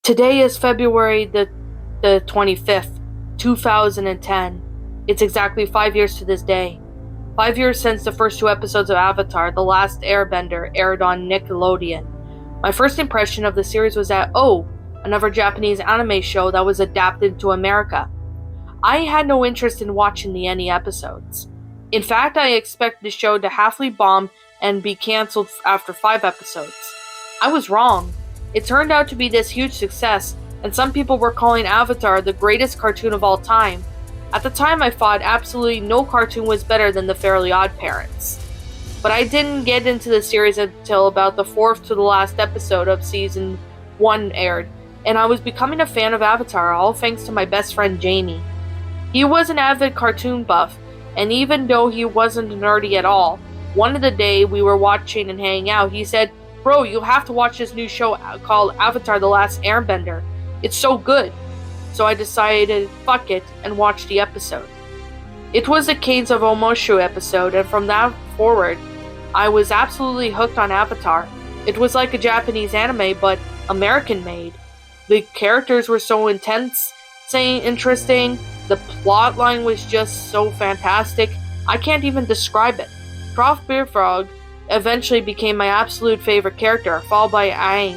Today is February the 25th, 2010. It's exactly 5 years to this day. 5 years since the first two episodes of Avatar, The Last Airbender, aired on Nickelodeon. My first impression of the series was that, another Japanese anime show that was adapted to America. I had no interest in watching any episodes. In fact, I expected the show to halfly bomb and be cancelled after 5 episodes. I was wrong. It turned out to be this huge success, and some people were calling Avatar the greatest cartoon of all time. At the time, I thought absolutely no cartoon was better than the Fairly OddParents. But I didn't get into the series until about the 4th to the last episode of Season 1 aired, and I was becoming a fan of Avatar, all thanks to my best friend Jamie. He was an avid cartoon buff, and even though he wasn't nerdy at all, one of the day we were watching and hanging out, he said, "Bro, you have to watch this new show called Avatar: The Last Airbender. It's so good." So I decided, fuck it, and watched the episode. It was a Caves of Omoshu episode, and from that forward, I was absolutely hooked on Avatar. It was like a Japanese anime, but American made. The characters were so intense, interesting, the plot line was just so fantastic, I can't even describe it. Prof. Beerfrog eventually became my absolute favorite character, followed by Aang.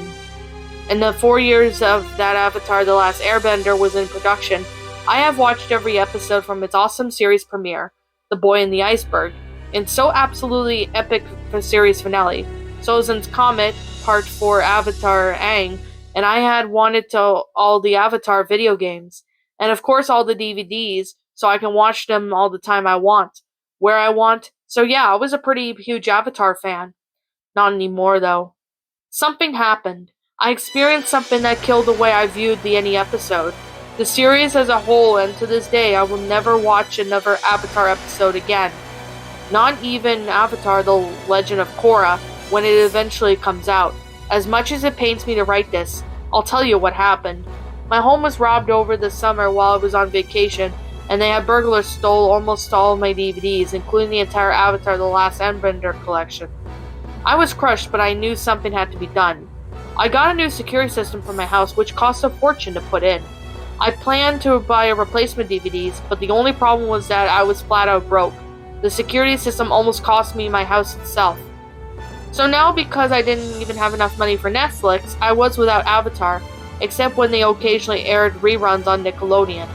In the 4 years of that Avatar: The Last Airbender was in production, I have watched every episode from its awesome series premiere, The Boy in the Iceberg, and so absolutely epic series finale, Sozin's Comet, Part 4 Avatar Aang, and I had wanted to all the Avatar video games, and of course all the DVDs, so I can watch them all the time I want, where I want. So yeah, I was a pretty huge Avatar fan. Not anymore though. Something happened. I experienced something that killed the way I viewed any episode, the series as a whole, and to this day I will never watch another Avatar episode again. Not even Avatar: The Legend of Korra, when it eventually comes out. As much as it pains me to write this, I'll tell you what happened. My home was robbed over the summer while I was on vacation, and they had burglars stole almost all of my DVDs, including the entire Avatar: The Last Airbender collection. I was crushed, but I knew something had to be done. I got a new security system for my house, which cost a fortune to put in. I planned to buy a replacement DVDs, but the only problem was that I was flat out broke. The security system almost cost me my house itself. So now, because I didn't even have enough money for Netflix, I was without Avatar, except when they occasionally aired reruns on Nickelodeon.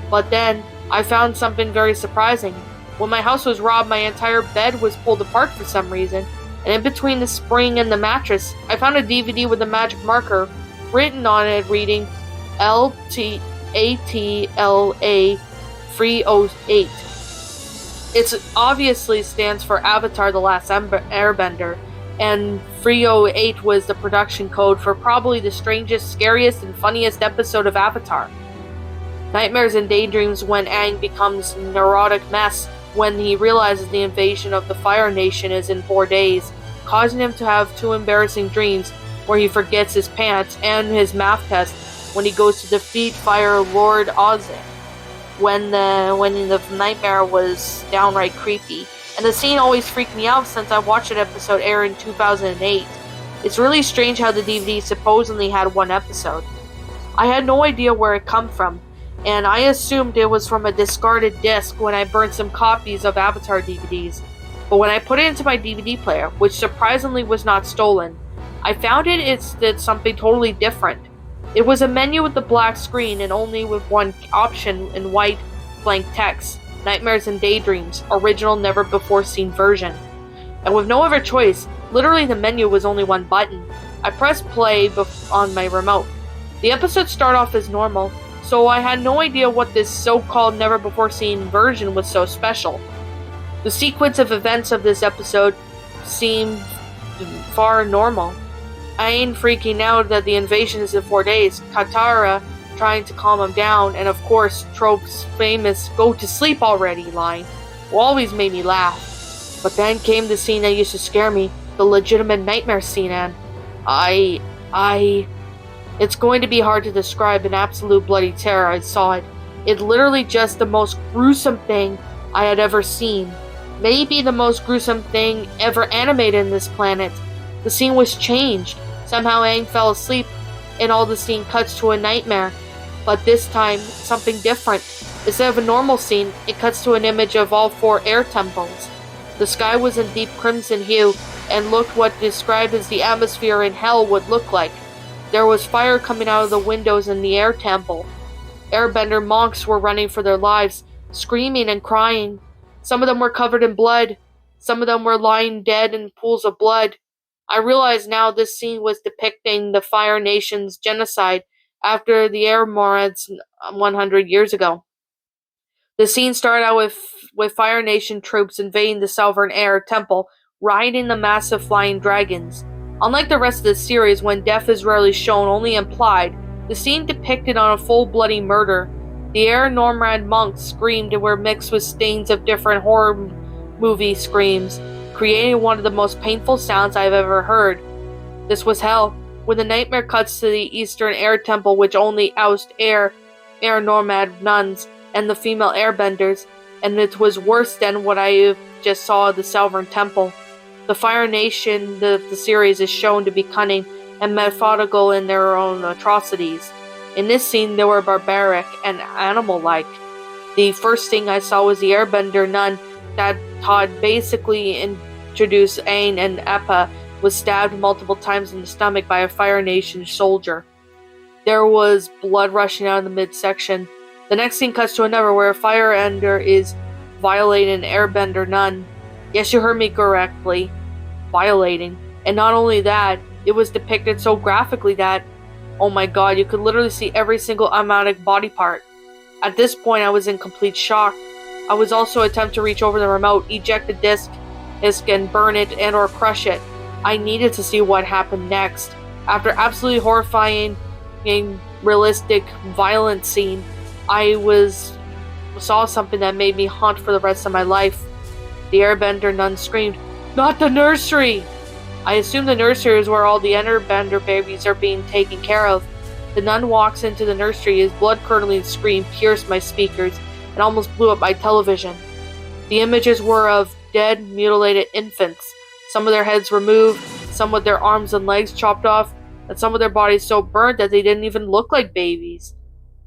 But then, I found something very surprising. When my house was robbed, my entire bed was pulled apart for some reason, and in between the spring and the mattress, I found a DVD with a magic marker written on it reading LTATLA 308. It obviously stands for Avatar: The Last Airbender, and 308 was the production code for probably the strangest, scariest, and funniest episode of Avatar. Nightmares and daydreams when Aang becomes a neurotic mess when he realizes the invasion of the Fire Nation is in 4 days, causing him to have 2 embarrassing dreams where he forgets his pants and his math test when he goes to defeat Fire Lord Ozzy. When the nightmare was downright creepy. And the scene always freaked me out since I watched that episode air in 2008. It's really strange how the DVD supposedly had 1 episode. I had no idea where it come from, and I assumed it was from a discarded disc when I burned some copies of Avatar DVDs. But when I put it into my DVD player, which surprisingly was not stolen, I found it did something totally different. It was a menu with the black screen and only with one option in white blank text. Nightmares and Daydreams, original never before seen version. And with no other choice, literally the menu was only 1 button. I pressed play on my remote. The episode started off as normal, so I had no idea what this so-called never before seen version was so special. The sequence of events of this episode seemed far normal. Aang freaking out that the invasion is in 4 days, Katara trying to calm him down, and of course Trope's famous "go to sleep already" line always made me laugh. But then came the scene that used to scare me, the legitimate nightmare scene, and it's going to be hard to describe an absolute bloody terror. I saw it. It literally just the most gruesome thing I had ever seen. Maybe the most gruesome thing ever animated in this planet. The scene was changed. Somehow Aang fell asleep and all the scene cuts to a nightmare. But this time, something different. Instead of a normal scene, it cuts to an image of all four air temples. The sky was in deep crimson hue, and looked what described as the atmosphere in hell would look like. There was fire coming out of the windows in the air temple. Airbender monks were running for their lives, screaming and crying. Some of them were covered in blood. Some of them were lying dead in pools of blood. I realize now this scene was depicting the Fire Nation's genocide after the Air Morads 100 years ago. The scene started out with Fire Nation troops invading the Sovereign Air Temple, riding the massive flying dragons. Unlike the rest of the series, when death is rarely shown, only implied, the scene depicted on a full bloody murder. The Air Normrad monks screamed and were mixed with stains of different horror movie screams, creating one of the most painful sounds I've ever heard. This was hell. When the nightmare cuts to the Eastern Air Temple, which only housed Air Normad nuns and the female airbenders, and it was worse than what I just saw at the Sovereign Temple. The Fire Nation, the series, is shown to be cunning and methodical in their own atrocities. In this scene, they were barbaric and animal-like. The first thing I saw was the airbender nun that Todd basically introduced Aang, and Appa was stabbed multiple times in the stomach by a Fire Nation soldier. There was blood rushing out of the midsection. The next scene cuts to another where a Fireender is violating an airbender nun. Yes, you heard me correctly. Violating. And not only that, it was depicted so graphically that, oh my god, you could literally see every single amniotic body part. At this point, I was in complete shock. I was also attempting to reach over the remote, eject the disc, and burn it and or crush it. I needed to see what happened next. After absolutely horrifying and realistic violent scene, I saw something that made me haunt for the rest of my life. The airbender nun screamed, "Not the nursery!" I assume the nursery is where all the airbender babies are being taken care of. The nun walks into the nursery. His blood-curdling scream pierced my speakers and almost blew up my television. The images were of dead, mutilated infants. Some of their heads removed, some with their arms and legs chopped off, and some of their bodies so burnt that they didn't even look like babies.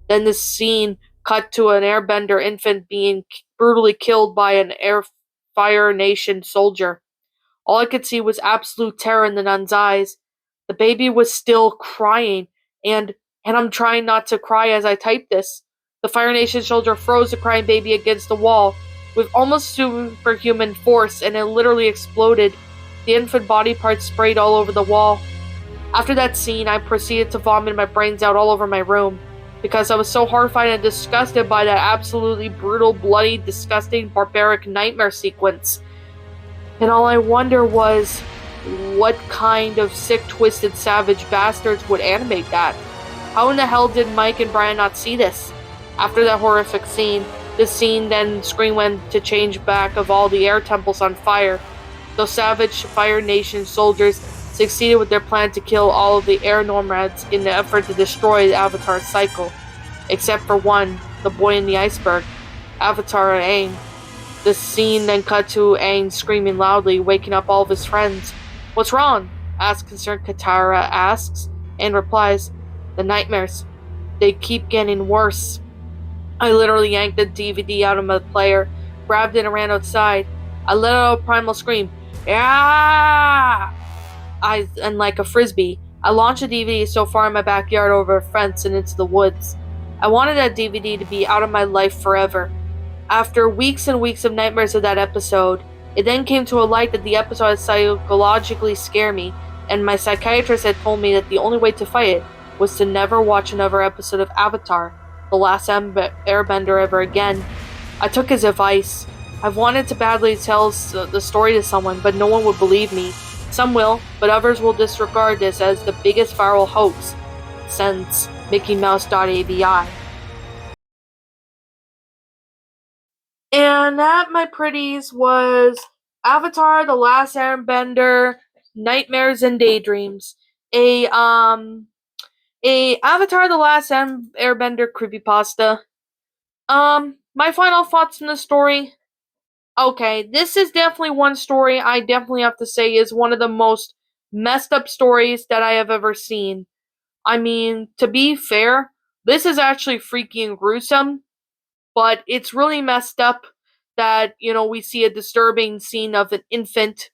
Then the scene cut to an airbender infant being brutally killed by an Fire Nation soldier. All I could see was absolute terror in the nun's eyes. The baby was still crying, and I'm trying not to cry as I type this. The Fire Nation soldier froze the crying baby against the wall with almost superhuman force, and it literally exploded. The infant body parts sprayed all over the wall. After that scene, I proceeded to vomit my brains out all over my room, because I was so horrified and disgusted by that absolutely brutal, bloody, disgusting, barbaric nightmare sequence. And all I wonder was, what kind of sick, twisted, savage bastards would animate that? How in the hell did Mike and Brian not see this? After that horrific scene, the scene then screen went to change back of all the air temples on fire. Those savage Fire Nation soldiers succeeded with their plan to kill all of the Air Nomrads in the effort to destroy the Avatar cycle. Except for one, the boy in the iceberg, Avatar Aang. The scene then cut to Aang screaming loudly, waking up all of his friends. "What's wrong?" asks concerned Katara asks, and replies, "The nightmares. They keep getting worse." I literally yanked the DVD out of my player, grabbed it and ran outside. I let out a primal scream. Yeah! And like a frisbee, I launched the DVD so far in my backyard over a fence and into the woods. I wanted that DVD to be out of my life forever. After weeks and weeks of nightmares of that episode, it then came to a light that the episode had psychologically scared me, and my psychiatrist had told me that the only way to fight it was to never watch another episode of Avatar, The Last Airbender ever again. I took his advice. I've wanted to badly tell the story to someone, but no one would believe me. Some will, but others will disregard this as the biggest viral hoax since MickeyMouse.avi. And that, my pretties, was Avatar: The Last Airbender, Nightmares and Daydreams. A Avatar: The Last Airbender creepypasta. My final thoughts on the story. Okay, this is definitely one story I definitely have to say is one of the most messed up stories that I have ever seen. I mean, to be fair, this is actually freaky and gruesome, but it's really messed up that, we see a disturbing scene of an infant.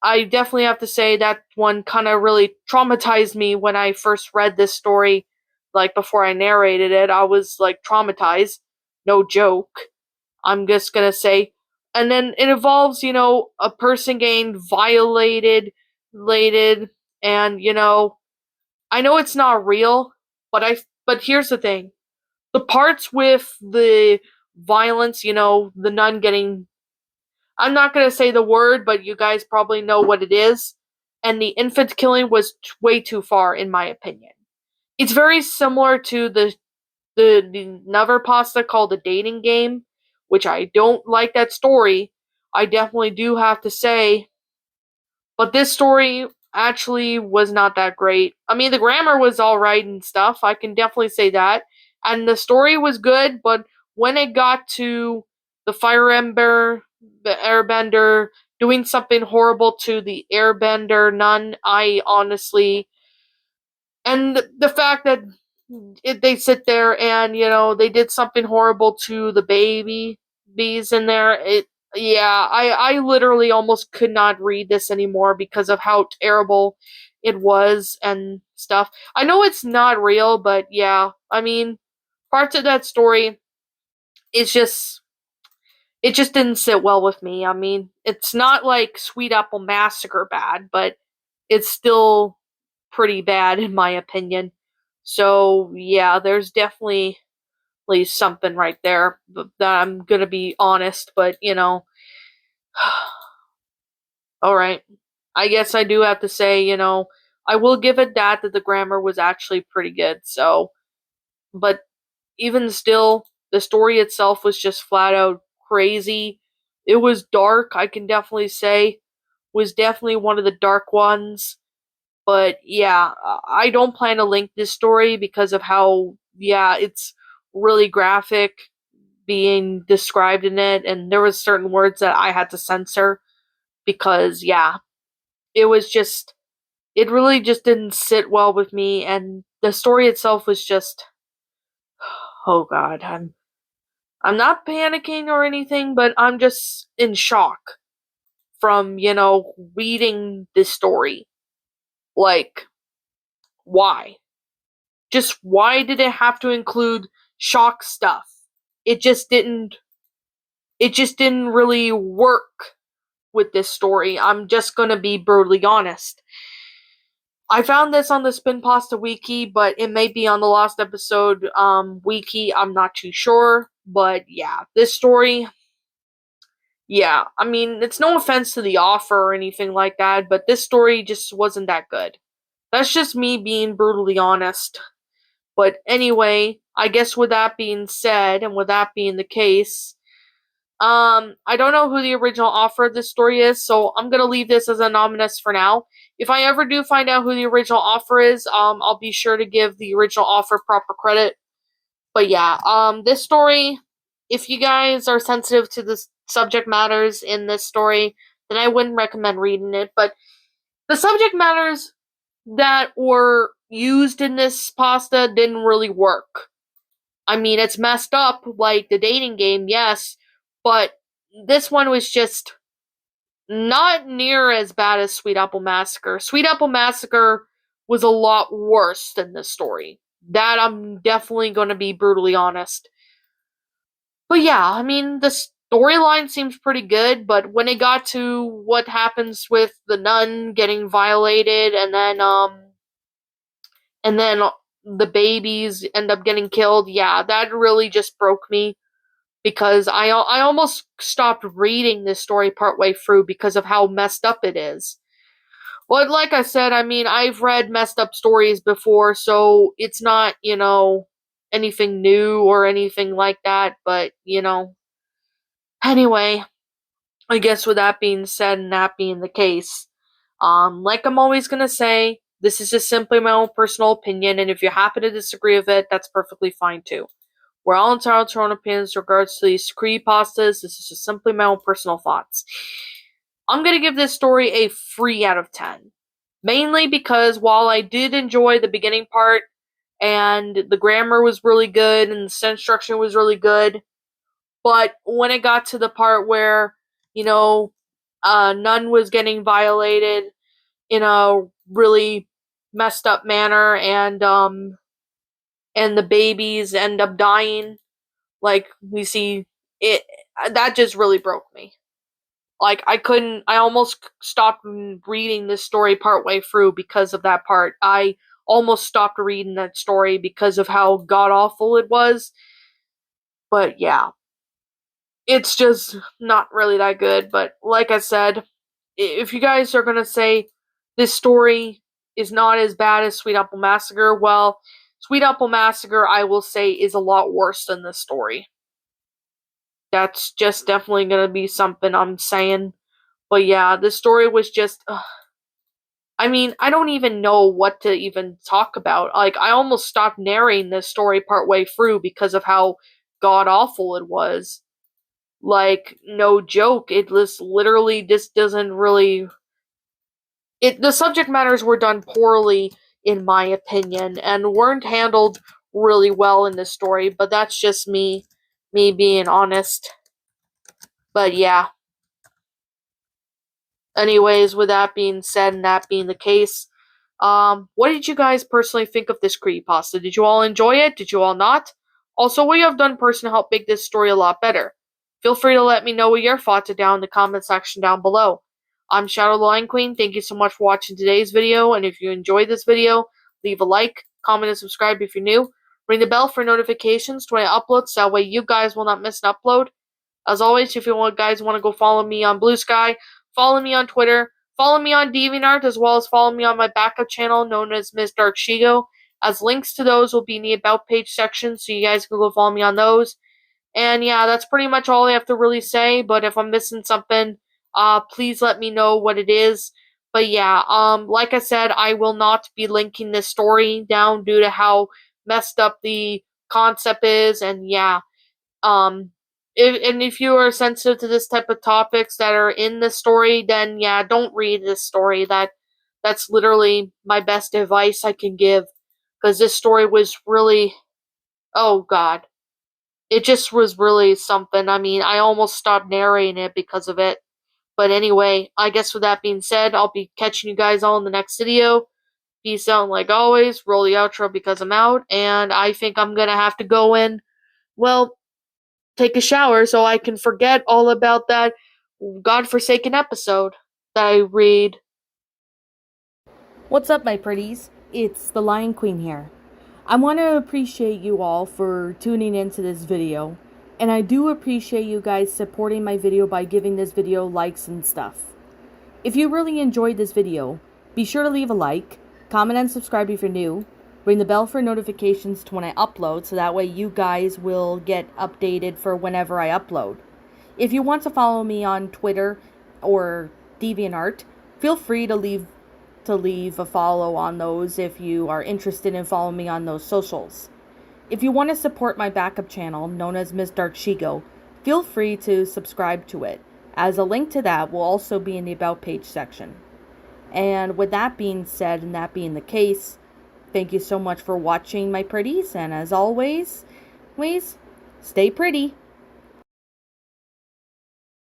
I definitely have to say that one kind of really traumatized me when I first read this story. Like, before I narrated it, I was like traumatized. No joke. I'm just gonna say. And then it involves, a person getting violated, and, I know it's not real, but here's the thing. The parts with the violence, the nun getting, I'm not gonna say the word, but you guys probably know what it is, and the infant killing was way too far, in my opinion. It's very similar to the another pasta called The Dating Game, which I don't like that story. I definitely do have to say, but this story actually was not that great. I mean, the grammar was alright and stuff, I can definitely say that. And the story was good, but when it got to the the airbender, doing something horrible to the airbender nun, I honestly. And the fact that they sit there and, they did something horrible to the bees in there. Yeah, I literally almost could not read this anymore because of how terrible it was and stuff. I know it's not real, but yeah, I mean, parts of that story, it's just, it just didn't sit well with me. I mean, it's not like Sweet Apple Massacre bad, but it's still pretty bad in my opinion. So yeah, there's definitely at least something right there that I'm gonna be honest, but alright. I guess I do have to say, I will give it that the grammar was actually pretty good, so, but even still, the story itself was just flat out crazy. It was dark, I can definitely say. Was definitely one of the dark ones. But yeah, I don't plan to link this story because of how, yeah, it's really graphic being described in it, and there was certain words that I had to censor because, yeah, it was just, it really just didn't sit well with me, and the story itself was just, oh god, I'm not panicking or anything, but I'm just in shock from, reading this story. Like, why? Just why did it have to include shock stuff? It just didn't really work with this story. I'm just going to be brutally honest. I found this on the Spin Pasta wiki, but it may be on the Lost Episode wiki. I'm not too sure, but yeah, this story, yeah, I mean, it's no offense to the offer or anything like that, but this story just wasn't that good. That's just me being brutally honest. But anyway, I guess with that being said, and with that being the case, I don't know who the original author of this story is, so I'm gonna leave this as anonymous for now. If I ever do find out who the original author is, I'll be sure to give the original author proper credit. But yeah, this story, if you guys are sensitive to the subject matters in this story, then I wouldn't recommend reading it. But the subject matters that were used in this pasta didn't really work. I mean, it's messed up, like the dating game, yes, but this one was just not near as bad as Sweet Apple Massacre. Sweet Apple Massacre was a lot worse than this story. That I'm definitely going to be brutally honest. But yeah, I mean, the storyline seems pretty good, but when it got to what happens with the nun getting violated and then the babies end up getting killed, yeah, that really just broke me because I almost stopped reading this story partway through because of how messed up it is. But like I said, I mean, I've read messed up stories before, so it's not, anything new or anything like that, but, anyway, I guess with that being said and that being the case, like I'm always gonna say, this is just simply my own personal opinion, and if you happen to disagree with it, that's perfectly fine too. We're all entitled to our own opinions in regards to these creepypastas. This is just simply my own personal thoughts. I'm gonna give this story a 3 out of 10. Mainly because while I did enjoy the beginning part, and the grammar was really good, and the sentence structure was really good, but when it got to the part where, none was getting violated in a really messed up manner, and the babies end up dying, like we see it, that just really broke me. Like I almost stopped reading this story partway through because of that part. I almost stopped reading that story because of how god awful it was. But yeah, it's just not really that good. But like I said, if you guys are gonna say this story is not as bad as Sweet Apple Massacre, well, Sweet Apple Massacre, I will say, is a lot worse than this story. That's just definitely gonna be something I'm saying. But yeah, this story was just. I mean, I don't even know what to even talk about. Like, I almost stopped narrating this story partway through because of how god awful it was. Like, no joke, it was literally just doesn't really. The subject matters were done poorly, in my opinion, and weren't handled really well in this story, but that's just me being honest. But yeah. Anyways, with that being said and that being the case, what did you guys personally think of this creepypasta? Did you all enjoy it? Did you all not? Also, what you have done personally to help make this story a lot better? Feel free to let me know what your thoughts are down in the comment section down below. I'm Shadow the Lion Queen. Thank you so much for watching today's video, and if you enjoyed this video, leave a like, comment, and subscribe if you're new. Ring the bell for notifications when I upload, so that way you guys will not miss an upload. As always, if you guys want to go follow me on Blue Sky, follow me on Twitter, follow me on DeviantArt, as well as follow me on my backup channel known as Ms. Dark Shigo, as links to those will be in the About page section, so you guys can go follow me on those. And yeah, that's pretty much all I have to really say, but if I'm missing something, please let me know what it is. But yeah, like I said, I will not be linking this story down due to how messed up the concept is, and yeah. Um, if you are sensitive to this type of topics that are in the story, then yeah, don't read this story. That's literally my best advice I can give, because this story was really, oh god, it just was really something. I mean, I almost stopped narrating it because of it. But anyway, I guess with that being said, I'll be catching you guys all in the next video. Peace out, like always. Roll the outro because I'm out, and I think I'm gonna have to go in. Well, take a shower so I can forget all about that godforsaken episode that I read. What's up, my pretties? It's the Lion Queen here. I want to appreciate you all for tuning into this video, and I do appreciate you guys supporting my video by giving this video likes and stuff. If you really enjoyed this video, be sure to leave a like, comment and subscribe if you're new, ring the bell for notifications to when I upload so that way you guys will get updated for whenever I upload. If you want to follow me on Twitter or DeviantArt, feel free to leave a follow on those if you are interested in following me on those socials. If you want to support my backup channel, known as Ms. Dark Shigo, feel free to subscribe to it, as a link to that will also be in the About page section. And with that being said, and that being the case, thank you so much for watching, my pretties, and as always, please stay pretty.